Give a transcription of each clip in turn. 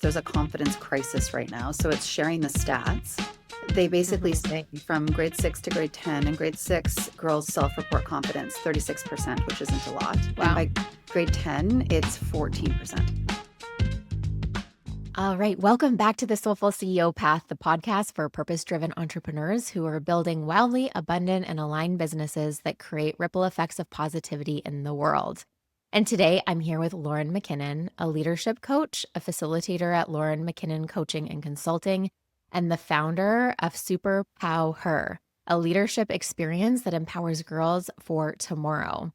there's a confidence crisis right now. So it's sharing the stats. They basically say from grade 6 to grade 10, in grade 6, girls self-report confidence 36%, which isn't a lot. Wow. And by grade 10, it's 14%. All right. Welcome back to the Soulful CEO Path, the podcast for purpose-driven entrepreneurs who are building wildly abundant and aligned businesses that create ripple effects of positivity in the world. And today I'm here with Lauren MacKinnon, a leadership coach, a facilitator at Lauren MacKinnon Coaching and Consulting, and the founder of superpowHER, a leadership experience that empowers girls for tomorrow.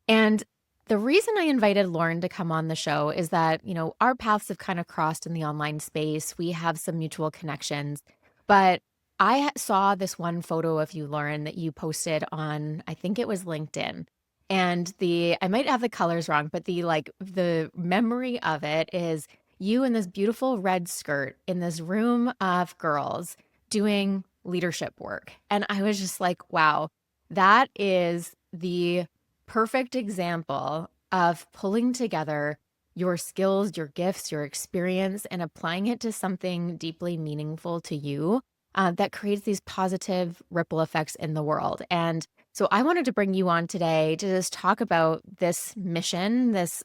And the reason I invited Lauren to come on the show is that, our paths have kind of crossed in the online space. We have some mutual connections, but I saw this one photo of you, Lauren, that you posted on, I think it was LinkedIn. And I might have the colors wrong, but the memory of it is you in this beautiful red skirt in this room of girls doing leadership work. And I was just like, wow, that is the perfect example of pulling together your skills, your gifts, your experience, and applying it to something deeply meaningful to you that creates these positive ripple effects in the world. And so I wanted to bring you on today to just talk about this mission, this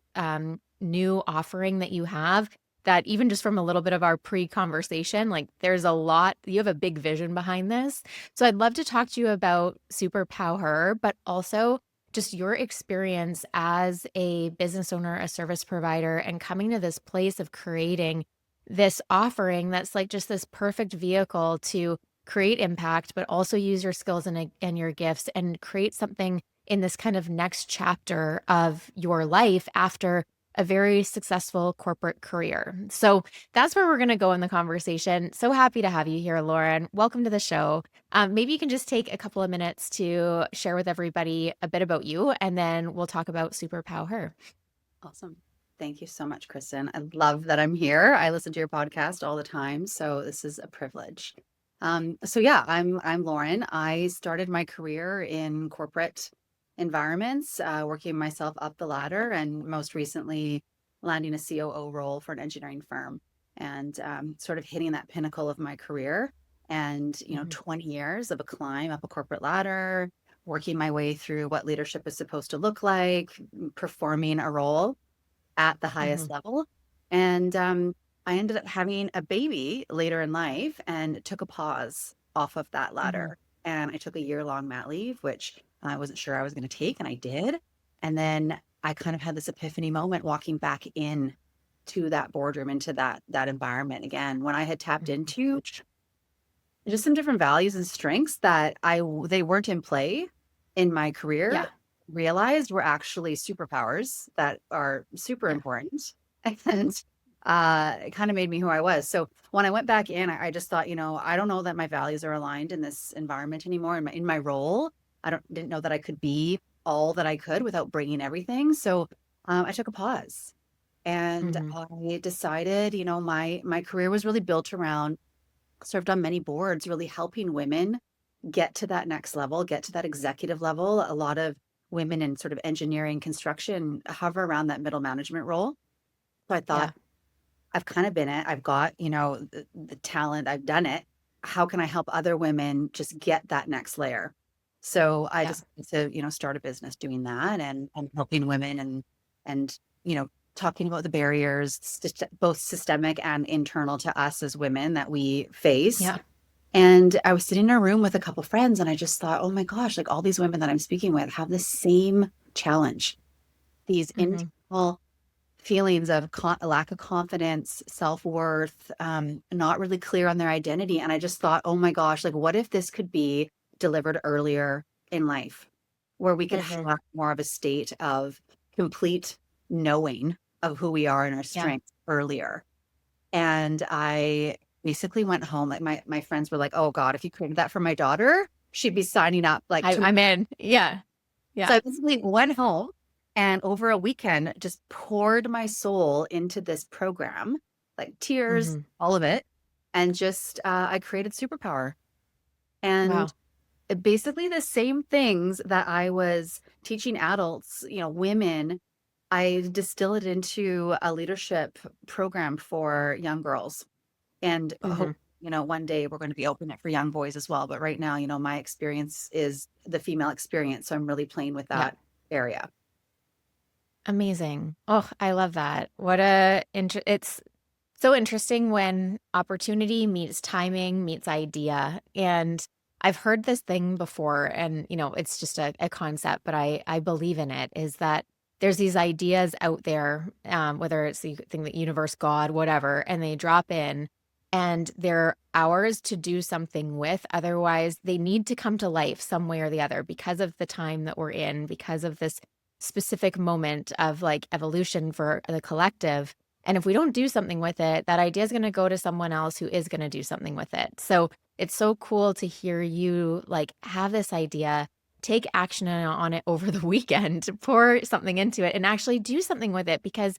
new offering that you have, that even just from a little bit of our pre-conversation, there's a lot, you have a big vision behind this. So I'd love to talk to you about superpowHER, but also just your experience as a business owner, a service provider, and coming to this place of creating this offering that's like just this perfect vehicle to create impact, but also use your skills and your gifts and create something in this kind of next chapter of your life after a very successful corporate career. So that's where we're going to go in the conversation. So happy to have you here, Lauren. Welcome to the show. Maybe you can just take a couple of minutes to share with everybody a bit about you, and then we'll talk about superpowHER. Awesome. Thank you so much, Kristin. I love that I'm here. I listen to your podcast all the time, so this is a privilege. I'm Lauren. I started my career in corporate environments, working myself up the ladder, and most recently landing a COO role for an engineering firm, and sort of hitting that pinnacle of my career. And 20 years of a climb up a corporate ladder, working my way through what leadership is supposed to look like, performing a role at the highest level. And I ended up having a baby later in life and took a pause off of that ladder. And I took a year-long mat leave, which I wasn't sure I was going to take, and I did. And then I kind of had this epiphany moment walking back in to that boardroom, into that environment again, when I had tapped into just some different values and strengths that they weren't in play in my career, realized were actually superpowers that are super important. And it kind of made me who I was. So when I went back in, I just thought, I don't know that my values are aligned in this environment anymore. In my role, didn't know that I could be all that I could without bringing everything. So I took a pause, and I decided, my career was really built around, served on many boards, really helping women get to that next level, get to that executive level. A lot of women in sort of engineering, construction hover around that middle management role. So I thought, I've kind of been it. I've got, the talent. I've done it. How can I help other women just get that next layer? So I decided to, start a business doing that, and helping women and talking about the barriers, both systemic and internal to us as women, that we face. Yeah. And I was sitting in a room with a couple friends, and I just thought, oh my gosh, like all these women that I'm speaking with have the same challenge, these internal feelings of lack of confidence, self-worth, not really clear on their identity. And I just thought, oh my gosh, like what if this could be delivered earlier in life, where we could have more of a state of complete knowing of who we are and our strengths earlier. And I basically went home. Like my friends were like, oh God, if you created that for my daughter, she'd be signing up. Like I'm in. Yeah. So I basically went home, and over a weekend just poured my soul into this program, like tears, all of it. And just, I created superpowHER. And basically the same things that I was teaching adults, women, I distill it into a leadership program for young girls, and Hmm. hope, one day we're going to be opening it for young boys as well. But right now, my experience is the female experience. So I'm really playing with Yeah. that area. Amazing. Oh, I love that. It's so interesting when opportunity meets timing meets idea. And I've heard this thing before, and it's just a concept, but I believe in it, is that there's these ideas out there, whether it's the thing that universe, God, whatever, and they drop in and they're ours to do something with. Otherwise, they need to come to life some way or the other because of the time that we're in, because of this specific moment of like evolution for the collective. And if we don't do something with it, that idea is going to go to someone else who is going to do something with it. So it's so cool to hear you like have this idea, take action on it over the weekend, pour something into it, and actually do something with it. Because,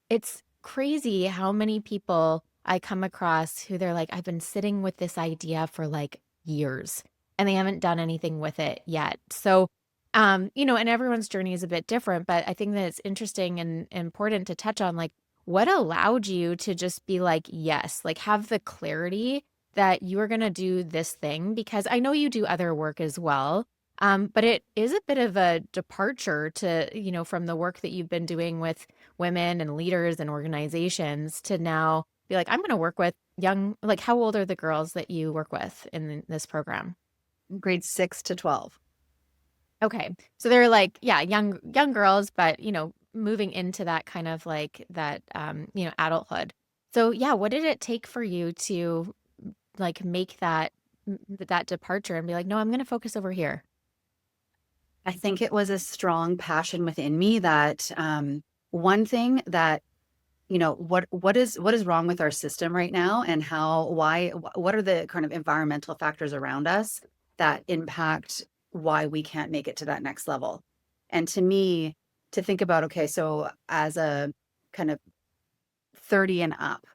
it's crazy how many people I come across who they're like, I've been sitting with this idea for like years and they haven't done anything with it yet. So, and everyone's journey is a bit different, but I think that it's interesting and important to touch on like what allowed you to just be like, yes, like have the clarity that you are going to do this thing? Because I know you do other work as well. But it is a bit of a departure to, from the work that you've been doing with women and leaders and organizations to now be like, I'm going to work with young, like, how old are the girls that you work with in this program? Grade 6 to 12. Okay. So they're like, yeah, young girls, but moving into that kind of like that adulthood. So yeah, what did it take for you to like make that departure and be like, no, I'm going to focus over here? I think it was a strong passion within me that one thing that what is wrong with our system right now, and what are the kind of environmental factors around us that impact why we can't make it to that next level. And to me, to think about, okay, so as a kind of 30 and up,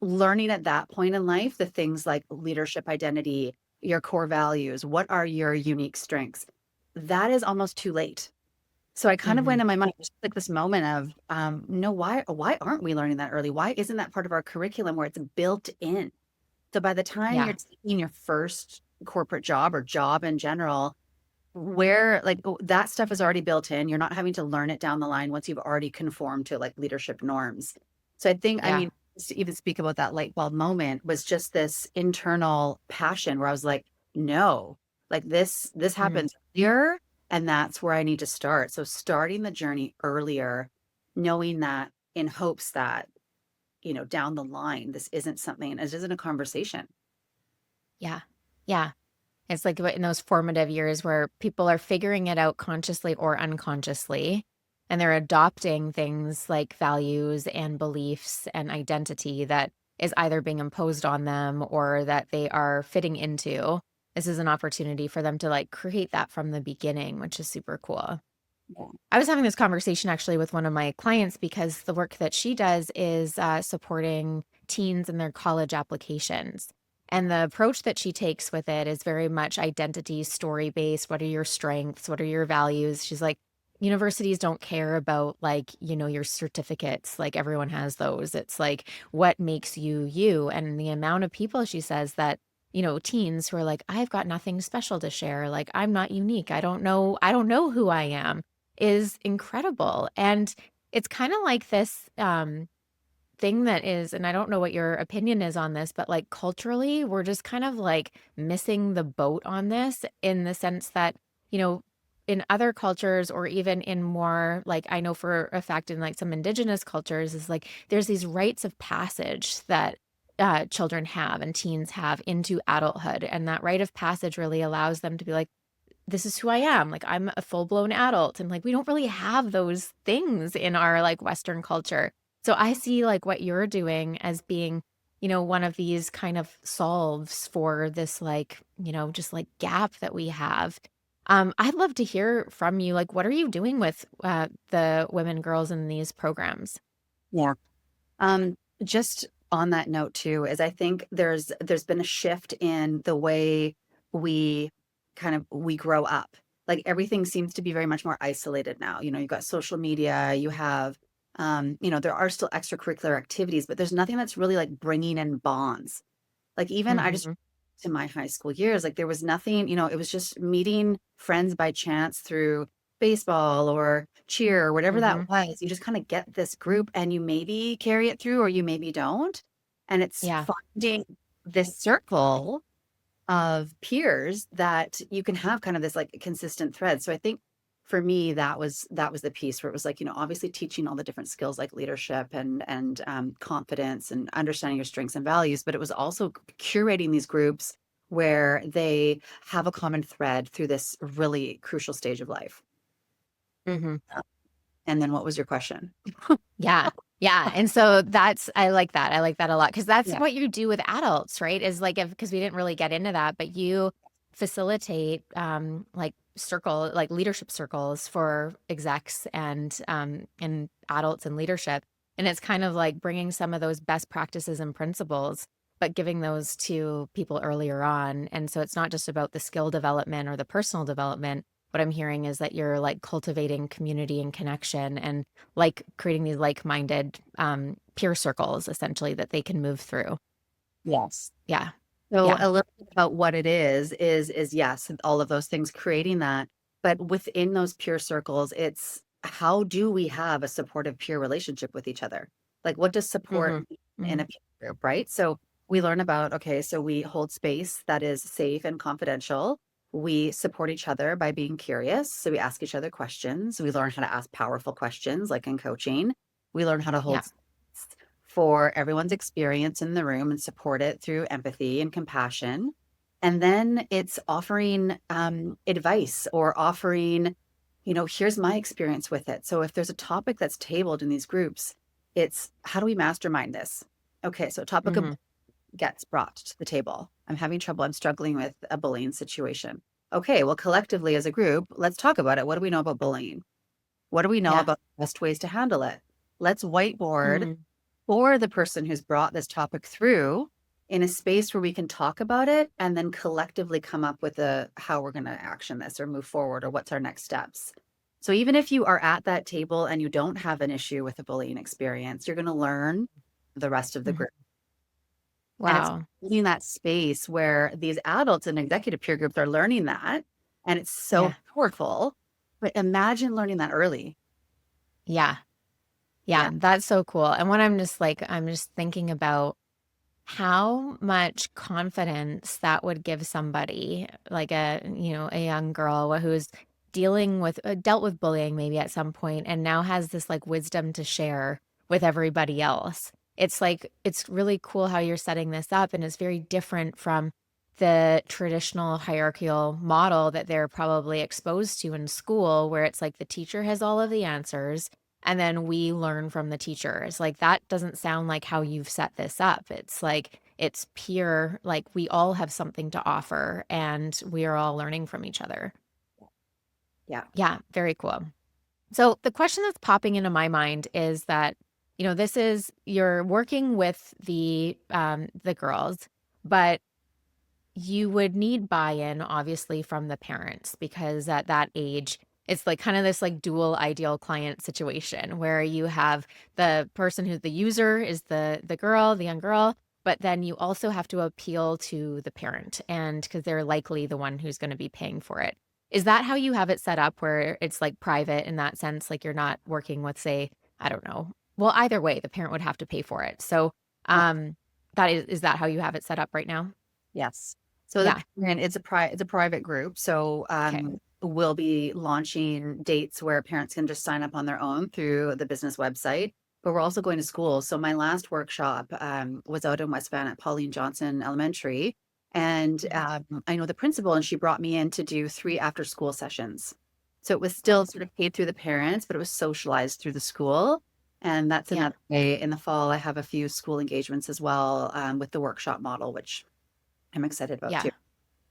learning at that point in life the things like leadership identity, your core values, what are your unique strengths, that is almost too late. So I kind of Hmm. went in my mind, just like this moment of, no, why aren't we learning that early? Why isn't that part of our curriculum where it's built in? So by the time you're Yeah. taking your first corporate job or job in general, where like that stuff is already built in, you're not having to learn it down the line once you've already conformed to like leadership norms. So I think, I Yeah. mean, to even speak about that light bulb moment was just this internal passion where I was like, no, like this Mm. happens here, and that's where I need to start. So starting the journey earlier, knowing that, in hopes that, down the line, this isn't something, it isn't a conversation. Yeah. Yeah. It's like in those formative years where people are figuring it out consciously or unconsciously, and they're adopting things like values and beliefs and identity that is either being imposed on them or that they are fitting into. This is an opportunity for them to like create that from the beginning, which is super cool. Yeah. I was having this conversation actually with one of my clients because the work that she does is supporting teens in their college applications. And the approach that she takes with it is very much identity story based. What are your strengths? What are your values? She's like, universities don't care about like, your certificates. Like everyone has those. It's like, what makes you you? And the amount of people she says that, teens who are like, I've got nothing special to share. Like, I'm not unique. I don't know who I am is incredible. And it's kind of like this thing that is, and I don't know what your opinion is on this, but like culturally, we're just kind of like missing the boat on this in the sense that, you know, in other cultures or even in more like I know for a fact in like some indigenous cultures is like there's these rites of passage that children have and teens have into adulthood. And that rite of passage really allows them to be like, this is who I am. Like I'm a full-blown adult. And like we don't really have those things in our like Western culture. So I see like what you're doing as being, one of these kind of solves for this like, just like gap that we have. I'd love to hear from you. Like, what are you doing with the women, girls in these programs? Yeah. Just on that note too, is I think there's been a shift in the way we we grow up. like everything seems to be very much more isolated now. You know, you've got social media, you have, you know, there are still extracurricular activities, but there's nothing that's really like bringing in bonds. Like even I just Mm-hmm. to my high school years, like there was nothing, you know, it was just meeting friends by chance through baseball or cheer or whatever Mm-hmm. that was. You just kind of get this group and you maybe carry it through or you maybe don't. And it's Yeah. finding this circle of peers that you can have kind of this like consistent thread. So I think for me that was the piece where it was like, you know, obviously teaching all the different skills like leadership and confidence and understanding your strengths and values, but it was also curating these groups where they have a common thread through this really crucial stage of life. Mm-hmm. And then what was your question? Yeah. Yeah. And so I like that. I like that a lot because that's Yeah. what you do with adults, right? Is like, because we didn't really get into that, but you facilitate like leadership circles for execs and adults in leadership. And it's kind of like bringing some of those best practices and principles, but giving those to people earlier on. And so it's not just about the skill development or the personal development. What I'm hearing is that you're like cultivating community and connection and like creating these like-minded peer circles essentially that they can move through. Yes. Yeah. So Yeah. a little bit about what it is yes, all of those things creating that. But within those peer circles, it's how do we have a supportive peer relationship with each other? Like what does support Mm-hmm. mean in Mm-hmm. a peer group, right? So we learn about, okay, so we hold space that is safe and confidential. We support each other by being curious. So we ask each other questions. We learn how to ask powerful questions, like in coaching. We learn how to Yeah. hold space for everyone's experience in the room and support it through empathy and compassion. And then it's offering advice or offering, you know, here's my experience with it. So if there's a topic that's tabled in these groups, it's how do we mastermind this? Okay, so a topic of Mm-hmm. gets brought to the table. I'm having trouble. I'm struggling with a bullying situation. Okay, well, collectively as a group, let's talk about it. What do we know about bullying? What do we know Yeah. about the best ways to handle it? Let's whiteboard Mm-hmm. for the person who's brought this topic through in a space where we can talk about it and then collectively come up with a how we're going to action this or move forward or what's our next steps. So even if you are at that table and you don't have an issue with a bullying experience, you're going to learn the rest of the Mm-hmm. group. And it's Wow. in that space where these adults and executive peer groups are learning that. And it's so Yeah. powerful. But imagine learning that early. Yeah. Yeah. Yeah. That's so cool. And when I'm just thinking about how much confidence that would give somebody like a young girl who's dealt with bullying maybe at some point and now has this like wisdom to share with everybody else. It's like it's really cool how you're setting this up and it's very different from the traditional hierarchical model that they're probably exposed to in school where it's like the teacher has all of the answers and then we learn from the teachers. Like that doesn't sound like how you've set this up. It's like it's pure, like we all have something to offer and we are all learning from each other. Yeah. Yeah, very cool. So the question that's popping into my mind is that, this is you're working with the girls, but you would need buy-in obviously from the parents because at that age it's like kind of this like dual ideal client situation where you have the person who's the user is the young girl, but then you also have to appeal to the parent and because they're likely the one who's going to be paying for it. Is that how you have it set up where it's like private in that sense, like you're not working with, say, I don't know, well, either way the parent would have to pay for it, so Yeah. that is that how you have it set up right now? Yes. So the Yeah. parent, it's a private group. So Okay. we'll be launching dates where parents can just sign up on their own through the business website. But we're also going to schools. So my last workshop was out in West Van at Pauline Johnson Elementary. And Mhm. I know the principal, and she brought me in to do 3 after-school sessions. So it was still sort of paid through the parents, but it was socialized through the school. And that's Yeah. another way. In the fall, I have a few school engagements as well with the workshop model, which I'm excited about Yeah. too.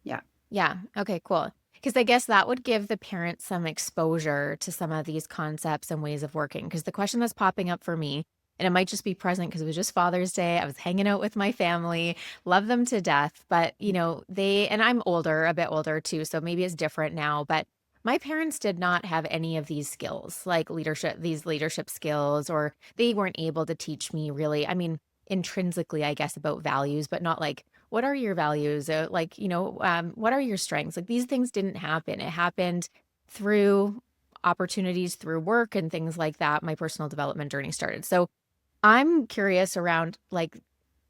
Yeah. Yeah. Okay, cool. Because I guess that would give the parents some exposure to some of these concepts and ways of working. Because the question that's popping up for me, and it might just be present because it was just Father's Day. I was hanging out with my family, love them to death. But, and I'm older, a bit older too. So maybe it's different now. But My parents did not have any of these skills, like these leadership skills, or they weren't able to teach me really, I mean, intrinsically, I guess, about values, but not like, what are your values? What are your strengths? Like these things didn't happen. It happened through opportunities, through work and things like that. My personal development journey started. So I'm curious around like,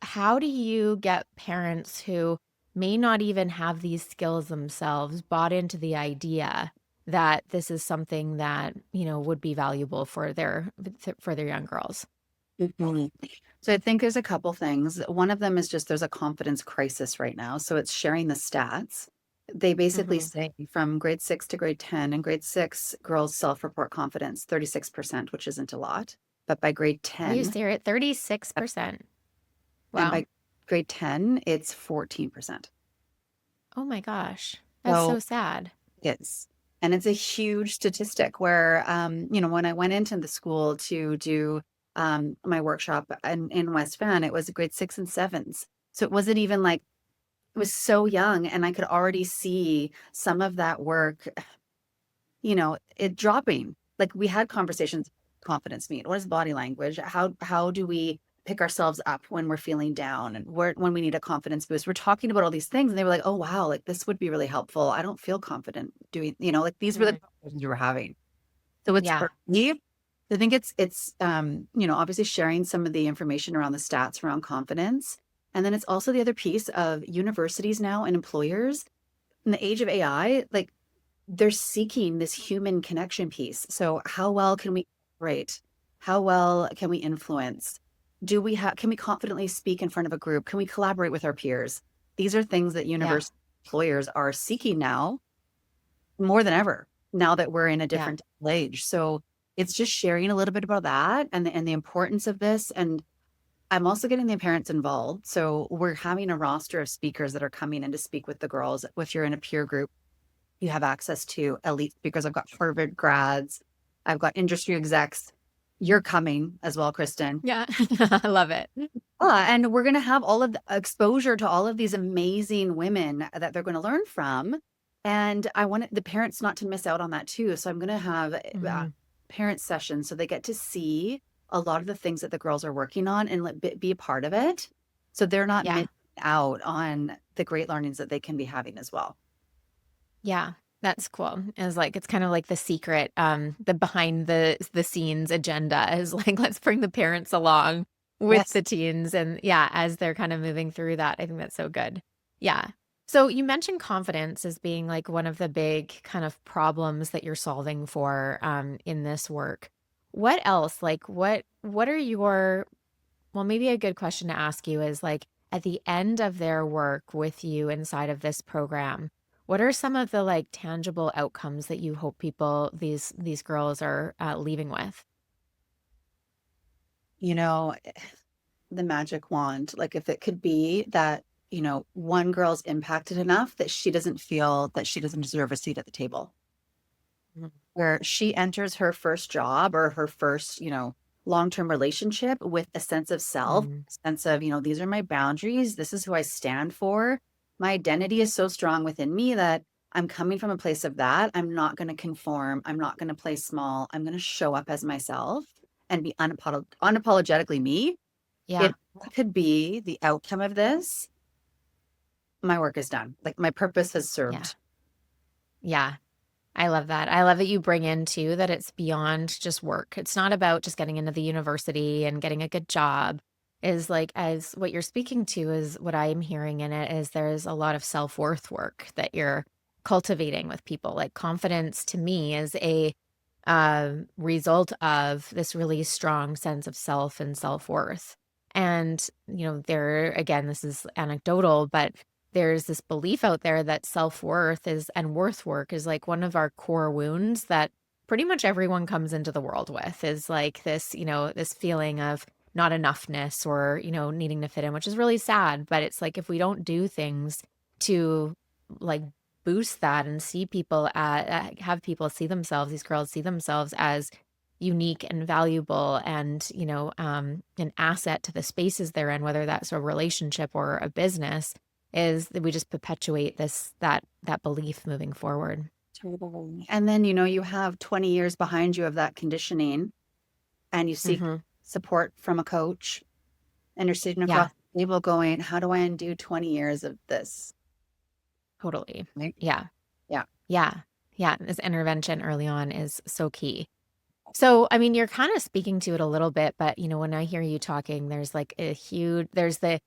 how do you get parents who may not even have these skills themselves bought into the idea that this is something that, would be valuable for their young girls? Mhm. So I think there's a couple things. One of them is just there's a confidence crisis right now. So it's sharing the stats. They basically Mhm. say from grade 6 to grade 10, in grade 6, girls self-report confidence 36%, which isn't a lot. But by grade Are you 10, serious? 36%. and Wow. by grade 10, it's 14%. Oh my gosh. That's So so sad. it's and it's a huge statistic where when I went into the school to do my workshop in West Van, it was grade 6 and 7s. So it wasn't even like it was so young, and I could already see some of that work, it dropping. Like we had conversations, confidence meet. What is body language? How do we pick ourselves up when we're feeling down and when we need a confidence boost? We're talking about all these things, and they were like, "Oh wow, like this would be really helpful. I don't feel confident doing, like these were the Mm. conversations we were having." So it's Yeah. for me. I think it's obviously sharing some of the information around the stats around confidence. And then it's also the other piece of universities now and employers in the age of AI, like they're seeking this human connection piece. So how well can we rate? How well can we influence? Can we confidently speak in front of a group? Can we collaborate with our peers? These are things that Yeah. university employers are seeking now more than ever, now that we're in a Yeah. different age. So it's just sharing a little bit about that and the importance of this. And I'm also getting the parents involved. So we're having a roster of speakers that are coming in to speak with the girls. If you're in a peer group, you have access to elite speakers. I've got Harvard grads, I've got industry execs. You're coming as well, Kristen. Yeah. I love it. And we're going to have all of the exposure to all of these amazing women that they're going to learn from. And I want the parents not to miss out on that too. So I'm going to have Mhm. parent sessions so they get to see a lot of the things that the girls are working on and be a part of it. So they're not Yeah. missing out on the great learnings that they can be having as well. Yeah, that's cool. It's kind of like the secret, the behind the scenes agenda is like, let's bring the parents along with Yes. the teens and yeah, as they're kind of moving through that. I think that's so good. Yeah. So you mentioned confidence as being like one of the big kind of problems that you're solving for in this work. What else? Like what are your well, maybe a good question to ask you is like at the end of their work with you inside of this program, what are some of the like tangible outcomes that you hope these girls are leaving with? You know, the magic wand, like if it could be that, one girl's impacted enough that she doesn't feel that she doesn't deserve a seat at the table, Mhm. where she enters her first job or her first, long-term relationship with a sense of self, Mm, a sense of, these are my boundaries, this is who I stand for. My identity is so strong within me that I'm coming from a place of that. I'm not going to conform. I'm not going to play small. I'm going to show up as myself and be unapologetically me. If yeah, that could be the outcome of this, my work is done. Like my purpose has yeah, served. yeah. I love that. I love that you bring in too that it's beyond just work. It's not about just getting into the university and getting a good job. Is like as what you're speaking to is what I'm hearing in it is there's a lot of self-worth work that you're cultivating with people. Like confidence to me is a result of this really strong sense of self and self-worth. And, there again, this is anecdotal, but there's this belief out there that self-worth is and worth work is like one of our core wounds that pretty much everyone comes into the world with is like this, this feeling of not enoughness or, needing to fit in, which is really sad. But it's like if we don't do things to like boost that and see people have people see themselves, these girls see themselves as unique and valuable and, an asset to the spaces they're in, whether that's a relationship or a business, is that we just perpetuate that belief moving forward. Totally. And then, you have 20 years behind you of that conditioning and you seek Mm-hmm. support from a coach and you're sitting across Yeah, the table going, how do I undo 20 years of this? totally. Right? Yeah. Yeah. Yeah. Yeah. This intervention early on is so key. So, I mean, you're kind of speaking to it a little bit, but when I hear you talking, there's like there's the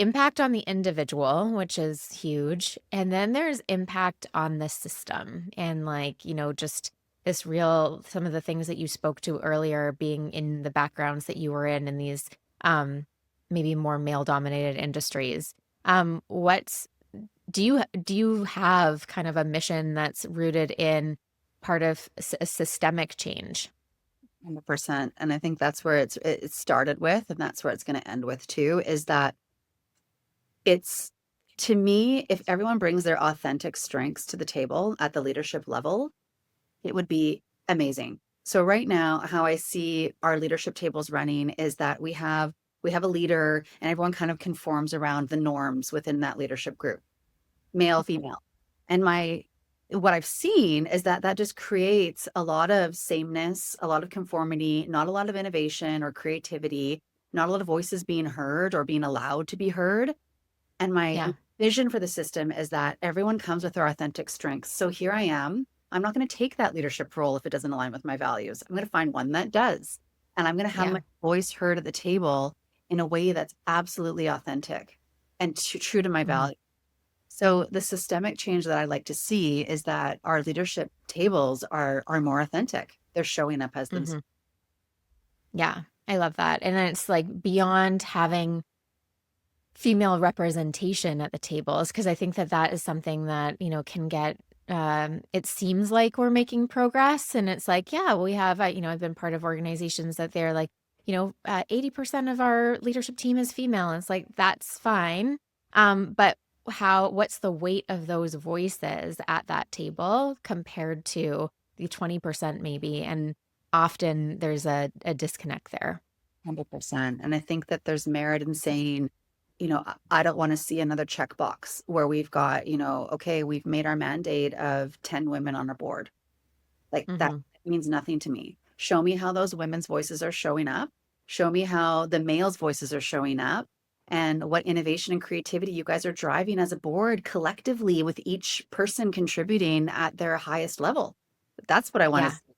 impact on the individual, which is huge, and then there's impact on the system and like, just this real some of the things that you spoke to earlier being in the backgrounds that you were in these um maybe more male dominated industries. What's do you have kind of a mission that's rooted in part of a systemic change? 100%. And I think that's where it started with, and that's where it's going to end with too, is that it's to me, if everyone brings their authentic strengths to the table at the leadership level, it would be amazing. So right now, how I see our leadership tables running is that we have a leader and everyone kind of conforms around the norms within that leadership group, male, female. And what I've seen is that that just creates a lot of sameness, a lot of conformity, not a lot of innovation or creativity, not a lot of voices being heard or being allowed to be heard. And my Yeah. vision for the system is that everyone comes with their authentic strengths. So here I am. I'm not going to take that leadership role if it doesn't align with my values. I'm going to find one that does. And I'm going to have Yeah. my voice heard at the table in a way that's absolutely authentic and true to my Mhm. values. So the systemic change that I like to see is that our leadership tables are more authentic. They're showing up as themselves. Mhm. Yeah. I love that. And then it's like beyond having female representation at the tables, because I think that that is something that, can get it seems like we're making progress and it's like, yeah, we have, I've been part of organizations that they're like, 80% of our leadership team is female. And it's like, that's fine. But what's the weight of those voices at that table compared to the 20% maybe? And often there's a disconnect there. 100%. And I think that there's merit in saying, I don't want to see another checkbox where we've got, okay, we've made our mandate of 10 women on our board. Like that Hmm. means nothing to me. Show me how those women's voices are showing up. Show me how the males' voices are showing up and what innovation and creativity you guys are driving as a board collectively with each person contributing at their highest level. That's what I want to Yeah. see.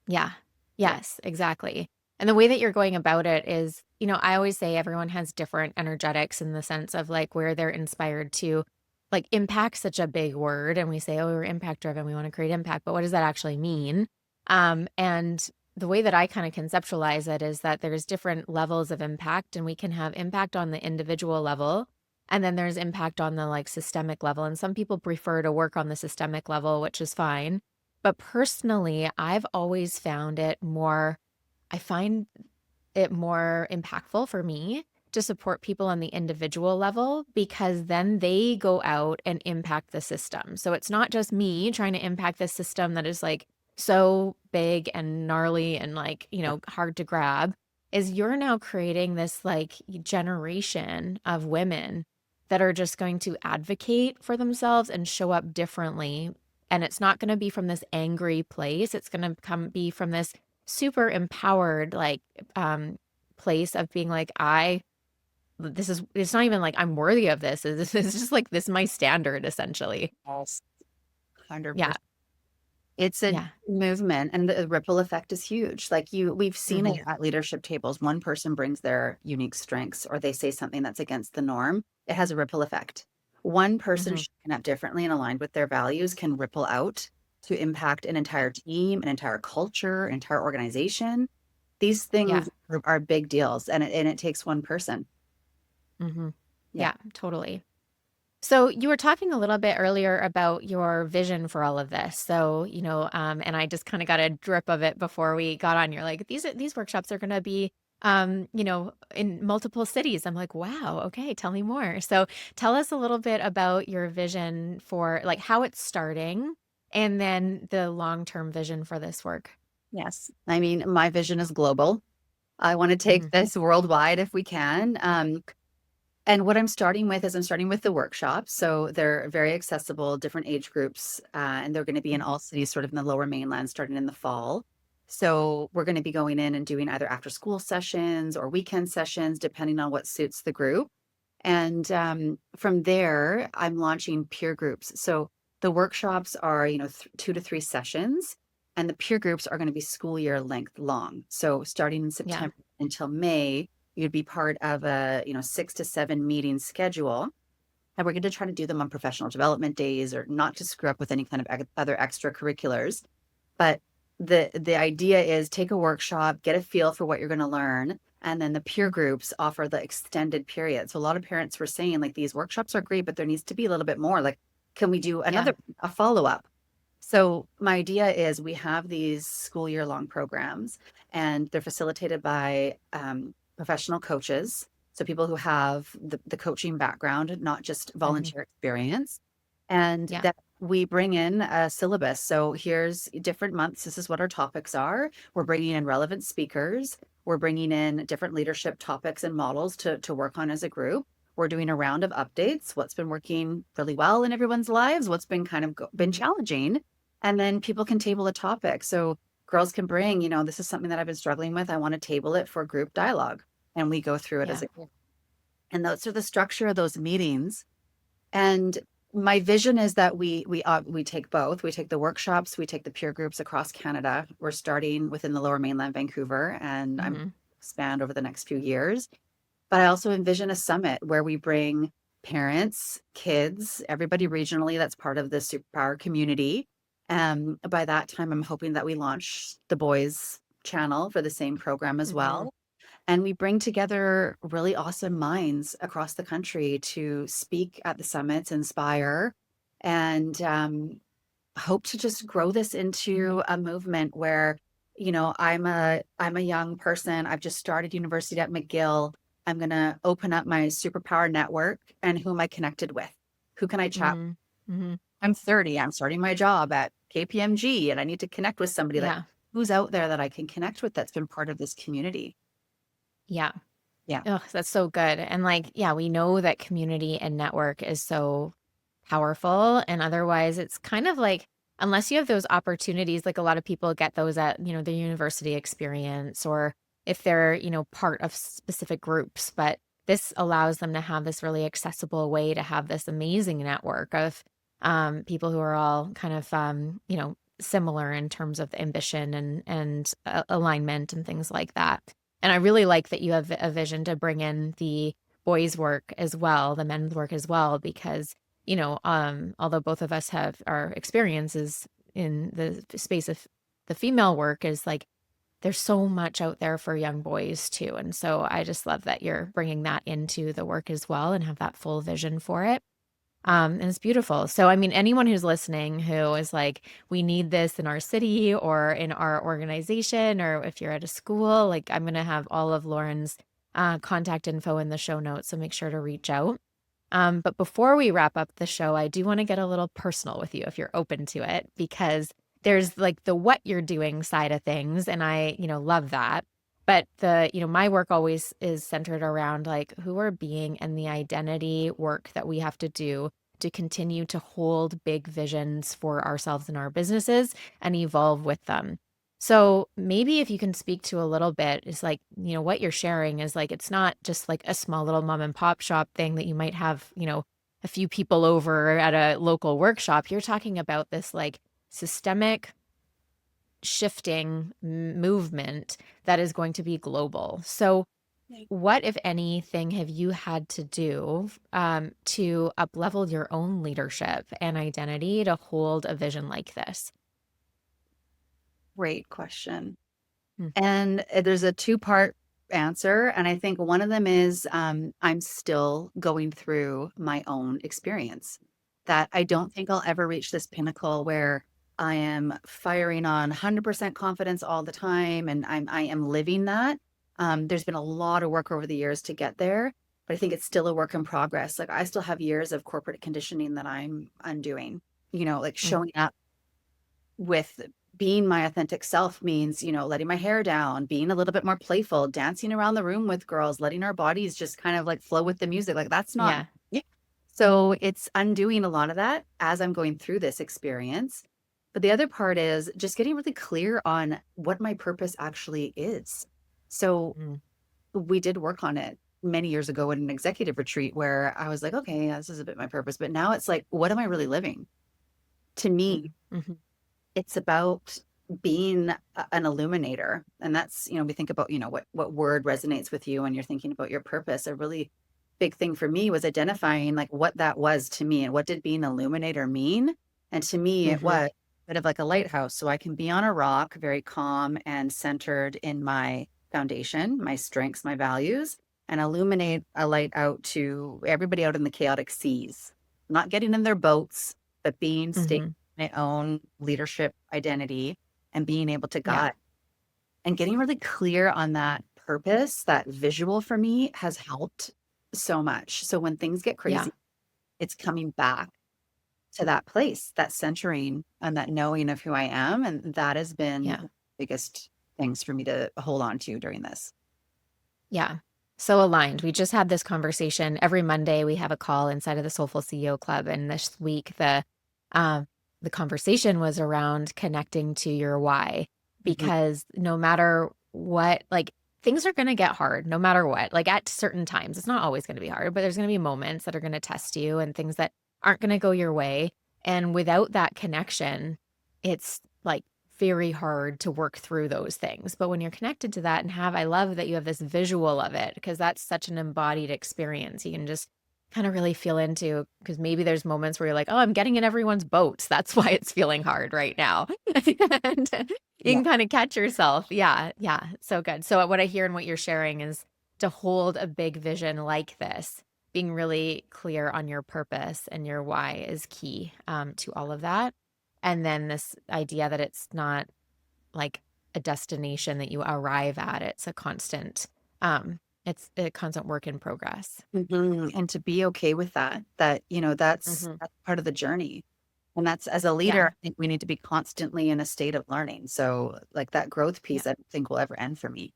Yeah. Yeah. Yes, exactly. And the way that you're going about it is, I always say everyone has different energetics in the sense of like where they're inspired to like impact such a big word. And we say, oh, we're impact driven. We want to create impact. But what does that actually mean? And the way that I kind of conceptualize it is that there's different levels of impact and we can have impact on the individual level. And then there's impact on the like systemic level. And some people prefer to work on the systemic level, which is fine. But personally, I find it more impactful for me to support people on the individual level because then they go out and impact the system. So it's not just me trying to impact the system that is like so big and gnarly and like, hard to grab. Is you're now creating this like generation of women that are just going to advocate for themselves and show up differently. And it's not going to be from this angry place. It's going to be from this super empowered like um place of being like it's not even like I'm worthy of this. It's just like this is my standard essentially. Yes. Yeah. 100%. It's a Yeah. movement and the ripple effect is huge. Like we've seen Hmm. it at leadership tables. One person brings their unique strengths or they say something that's against the norm. It has a ripple effect. One person Hmm. showing up differently and aligned with their values can ripple out to impact an entire team, an entire culture, an entire organization. These Yeah. things are big deals and it takes one person. Hmm. Yeah. Yeah, totally. So you were talking a little bit earlier about your vision for all of this. So, and I just kind of got a drip of it before we got on. You're like, these workshops are going to be, in multiple cities. I'm like, wow, okay, tell me more. So tell us a little bit about your vision for like how it's starting and then the long-term vision for this work. Yes. I mean, my vision is global. I want to take Hmm. this worldwide if we can. And what I'm starting with is I'm starting with the workshops. So they're very accessible, different age groups, and they're going to be in all cities, sort of in the lower mainland, starting in the fall. So we're going to be going in and doing either after school sessions or weekend sessions, depending on what suits the group. And from there, I'm launching peer groups. So the workshops are, 2 to 3 sessions, and the peer groups are going to be school year length long. So starting in Yeah. September until May, you'd be part of a, 6 to 7 meeting schedule. And we're going to try to do them on professional development days or not to screw up with any kind of other extracurriculars. But the idea is take a workshop, get a feel for what you're going to learn, and then the peer groups offer the extended period. So a lot of parents were saying like these workshops are great, but there needs to be a little bit more. Like, can we do Yeah. a follow up? So my idea is we have these school year long programs, and they're facilitated by professional coaches. So people who have the coaching background, not just Hmm. volunteer experience, and Yeah. that we bring in a syllabus. So here's different months. This is what our topics are. We're bringing in relevant speakers. We're bringing in different leadership topics and models to work on as a group. We're doing a round of updates. What's been working really well in everyone's lives? What's been kind of been Mhm. challenging? And then people can table a topic. So girls can bring, this is something that I've been struggling with. I want to table it for group dialogue. And we go through it as Yeah. a group. And those are the structure of those meetings. And my vision is that we take both. We take the workshops, we take the peer groups across Canada. We're starting within the Lower Mainland, Vancouver, and I'm Hmm. expand over the next few years. But I also envision a summit where we bring parents, kids, everybody regionally that's part of the superpower community. By that time, I'm hoping that we launch the boys channel for the same program as Hmm. well. And we bring together really awesome minds across the country to speak at the summits, inspire, and hope to just grow this into a movement where, I'm a young person. I've just started university at McGill. I'm gonna open up my superpower network, and who am I connected with? Who can I chat? Hmm. Hmm. I'm 30. I'm starting my job at KPMG, and I need to connect with somebody like Yeah. who's out there that I can connect with that's been part of this community. Yeah. Yeah. Oh, that's so good. And like, yeah, we know that community and network is so powerful. And otherwise, it's kind of like, unless you have those opportunities, like a lot of people get those at, the university experience or if they're, part of specific groups. But this allows them to have this really accessible way to have this amazing network of people who are all kind of, similar in terms of ambition and alignment and things like that. And I really like that you have a vision to bring in the boys' work as well, the men's work as well, because, although both of us have our experiences in the space of the female work is like, there's so much out there for young boys too. And so I just love that you're bringing that into the work as well and have that full vision for it. And it's beautiful. So, I mean, anyone who's listening who is like, we need this in our city or in our organization, or if you're at a school, like I'm going to have all of Lauren's contact info in the show notes. So make sure to reach out. But before we wrap up the show, I do want to get a little personal with you if you're open to it, because there's like the what you're doing side of things. And I, love that. But my work always is centered around like who we're being and the identity work that we have to do to continue to hold big visions for ourselves and our businesses and evolve with them. So maybe if you can speak to a little bit, is like, what you're sharing is like, it's not just like a small little mom and pop shop thing that you might have, a few people over at a local workshop. You're talking about this like systemic shifting movement that is going to be global. So, what, if anything, have you had to do to uplevel your own leadership and identity to hold a vision like this? Great question. Mm. And there's a two-part answer. And I think one of them is I'm still going through my own experience, that I don't think I'll ever reach this pinnacle where I am firing on 100% confidence all the time and I am living that. There's been a lot of work over the years to get there, but I think it's still a work in progress. Like I still have years of corporate conditioning that I'm undoing, like Mm. showing up with being my authentic self means, letting my hair down, being a little bit more playful, dancing around the room with girls, letting our bodies just kind of like flow with the music. Like that's not Yeah. me. So it's undoing a lot of that as I'm going through this experience. But the other part is just getting really clear on what my purpose actually is. So Mm, we did work on it many years ago in an executive retreat where I was like, okay, yeah, this is a bit my purpose. But now it's like, what am I really living? To me, mm, mhm, it's about being an illuminator. And that's, we think about, what word resonates with you when you're thinking about your purpose. A really big thing for me was identifying like what that was to me and what did being an illuminator mean. And to me, it mhm. was a bit of like a lighthouse. So I can be on a rock, very calm and centered in my foundation, my strengths, my values, and illuminate a light out to everybody out in the chaotic seas, not getting in their boats, but being stable Mhm. my own leadership identity and being able to Yeah. guide and getting really clear on that purpose, that visual for me has helped so much. So when things get Yeah. crazy, it's coming back to that place, that centering and that knowing of who I am. And that has been Yeah. the biggest things for me to hold on to during this. Yeah. So aligned. We just had this conversation. Every Monday we have a call inside of the Soulful CEO Club. And this week um the conversation was around connecting to your why. Mhm. Because no matter what, like things are gonna get hard no matter what. Like at certain times. It's not always gonna be hard, but there's gonna be moments that are gonna test you and things that aren't gonna go your way. And without that connection, it's like very hard to work through those things. But when you're connected to that and I love that you have this visual of it because that's such an embodied experience. You can just kind of really feel into because maybe there's moments where you're like, oh, I'm getting in everyone's boats. That's why it's feeling hard right now. And you Yeah. can kind of catch yourself. Yeah. Yeah. So good. So what I hear and what you're sharing is to hold a big vision like this, being really clear on your purpose and your why is key to all of that. And then this idea that it's not like a destination that you arrive at. It's a constant, it's a constant work in progress. And to be okay with that, that's Mhm. that's part of the journey. And that's as a leader, I Yeah. think we need to be constantly in a state of learning. So like that growth Yeah. piece, I don't think will ever end for me.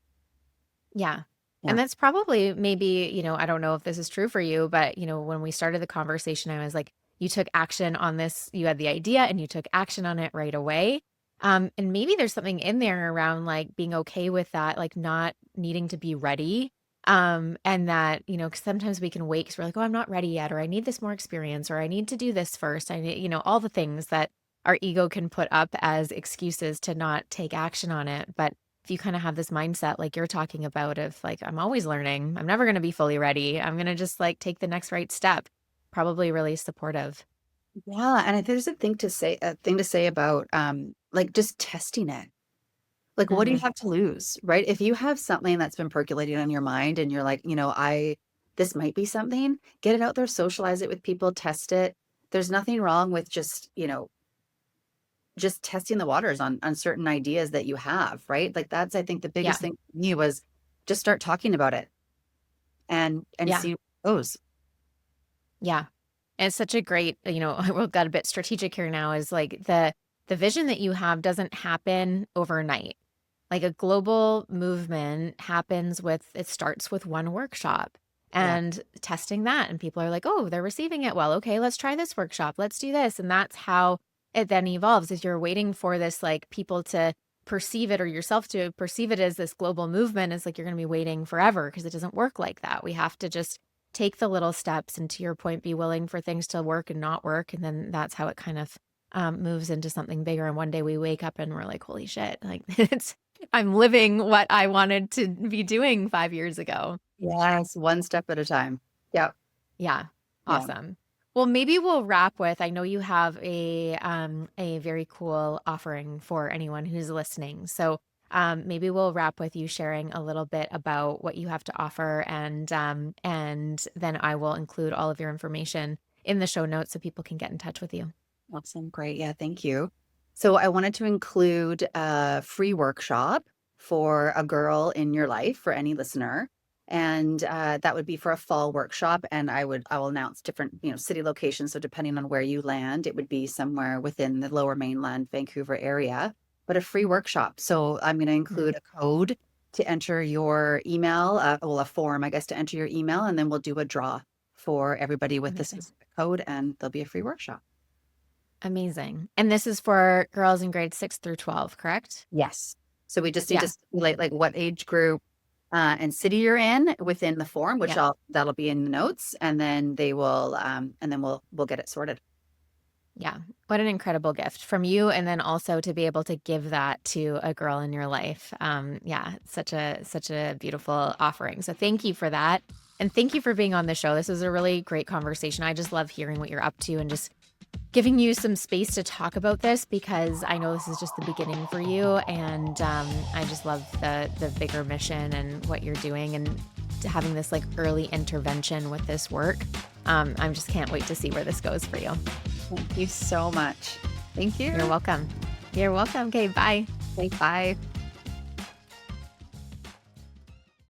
Yeah. And Yeah. that's probably maybe, I don't know if this is true for you, but, when we started the conversation, I was like, you took action on this, you had the idea and you took action on it right away. And maybe there's something in there around like being okay with that, like not needing to be ready. And that, 'cause sometimes we can wait because we're like, oh, I'm not ready yet, or I need this more experience, or I need to do this first. I need, all the things that our ego can put up as excuses to not take action on it. But if you kind of have this mindset like you're talking about of like, I'm always learning, I'm never going to be fully ready. I'm going to just like take the next right step. Probably really supportive. Yeah. And I think there's a thing to say about like just testing it. Like, what do you Hmm. have to lose? Right. If you have something that's been percolating on your mind and you're like, this might be something, get it out there, socialize it with people, test it. There's nothing wrong with just testing the waters on certain ideas that you have, right? Like that's I think the Yeah. biggest thing for me was just start talking about it and Yeah. see where it goes. Yeah. And it's such a great, we've got a bit strategic here now is like the vision that you have doesn't happen overnight. Like a global movement happens with it starts with one workshop Yeah. and testing that and people are like, "Oh, they're receiving it well. Okay, let's try this workshop. Let's do this." And that's how it then evolves is you're waiting for this like people to perceive it or yourself to perceive it as this global movement is like you're going to be waiting forever because it doesn't work like that. We have to just take the little steps and to your point be willing for things to work and not work and then that's how it kind of moves into something bigger and one day we wake up and we're like holy shit like it's I'm living what I wanted to be doing 5 years ago. Yes, one step at a time. Yep. Yeah, Yeah. awesome. Well, maybe we'll wrap with I know you have a very cool offering for anyone who's listening. So, maybe we'll wrap with you sharing a little bit about what you have to offer and then I will include all of your information in the show notes so people can get in touch with you. Awesome. Great. Yeah. Thank you. So I wanted to include a free workshop for a girl in your life for any listener. And that would be for a fall workshop. And I will announce different, city locations. So depending on where you land, it would be somewhere within the lower mainland Vancouver area. but a free workshop. So I'm going to include a code to enter your email, a form, I guess, to enter your email, and then we'll do a draw for everybody with the Amazing. specific code, and there'll be a free workshop. Amazing. And this is for girls in grades 6 through 12, correct? Yes. So we just need to Yeah. stipulate like what age group and city you're in within the form, which Yeah. that'll be in the notes, and then they will and then we'll get it sorted. Yeah. What an incredible gift from you. And then also to be able to give that to a girl in your life. Yeah, it's such a beautiful offering. So thank you for that. And thank you for being on the show. This was a really great conversation. I just love hearing what you're up to and just giving you some space to talk about this because I know this is just the beginning for you. And I just love the bigger mission and what you're doing and having this like early intervention with this work. I just can't wait to see where this goes for you. Thank you so much. Thank you. You're welcome. You're welcome. Okay, bye. Okay, bye.